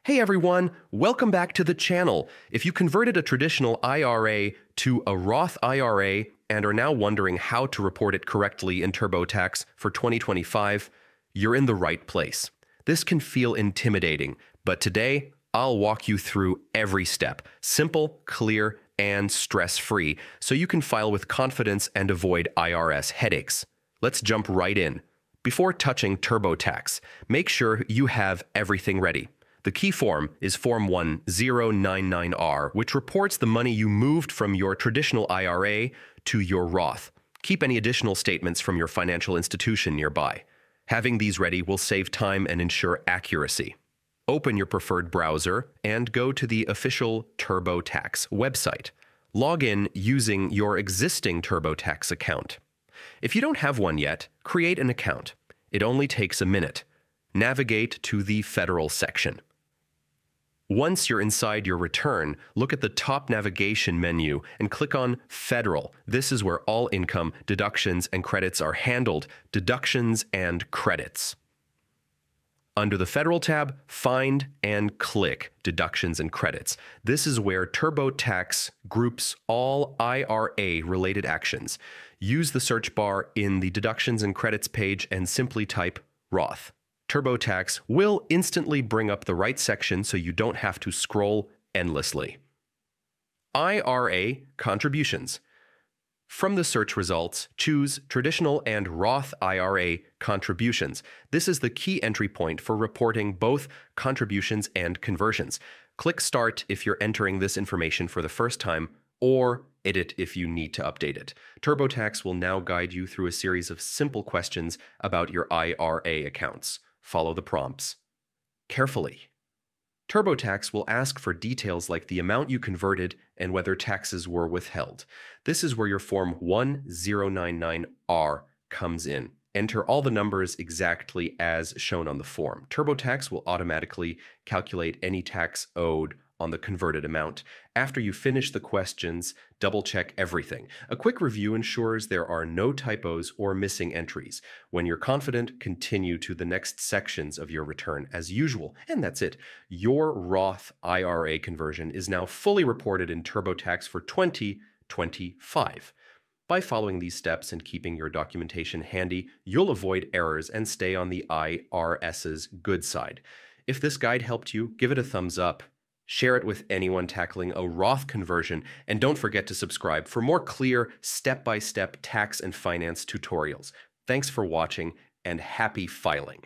Hey everyone, welcome back to the channel. If you converted a traditional IRA to a Roth IRA and are now wondering how to report it correctly in TurboTax for 2025, you're in the right place. This can feel intimidating, but today I'll walk you through every step, simple, clear, and stress-free, so you can file with confidence and avoid IRS headaches. Let's jump right in. Before touching TurboTax, make sure you have everything ready. The key form is Form 1099-R, which reports the money you moved from your traditional IRA to your Roth. Keep any additional statements from your financial institution nearby. Having these ready will save time and ensure accuracy. Open your preferred browser and go to the official TurboTax website. Log in using your existing TurboTax account. If you don't have one yet, create an account. It only takes a minute. Navigate to the Federal section. Once you're inside your return, look at the top navigation menu and click on Federal. This is where all income, deductions, and credits are handled. Deductions and credits. Under the Federal tab, find and click Deductions and Credits. This is where TurboTax groups all IRA-related actions. Use the search bar in the Deductions and Credits page and simply type Roth. TurboTax will instantly bring up the right section so you don't have to scroll endlessly. IRA Contributions. From the search results, choose Traditional and Roth IRA Contributions. This is the key entry point for reporting both contributions and conversions. Click Start if you're entering this information for the first time, or Edit if you need to update it. TurboTax will now guide you through a series of simple questions about your IRA accounts. Follow the prompts carefully. TurboTax will ask for details like the amount you converted and whether taxes were withheld. This is where your Form 1099-R comes in. Enter all the numbers exactly as shown on the form. TurboTax will automatically calculate any tax owed on the converted amount. After you finish the questions, double-check everything. A quick review ensures there are no typos or missing entries. When you're confident, continue to the next sections of your return as usual. And that's it. Your Roth IRA conversion is now fully reported in TurboTax for 2025. By following these steps and keeping your documentation handy, you'll avoid errors and stay on the IRS's good side. If this guide helped you, give it a thumbs up. Share it with anyone tackling a Roth conversion, and don't forget to subscribe for more clear, step-by-step tax and finance tutorials. Thanks for watching, and happy filing.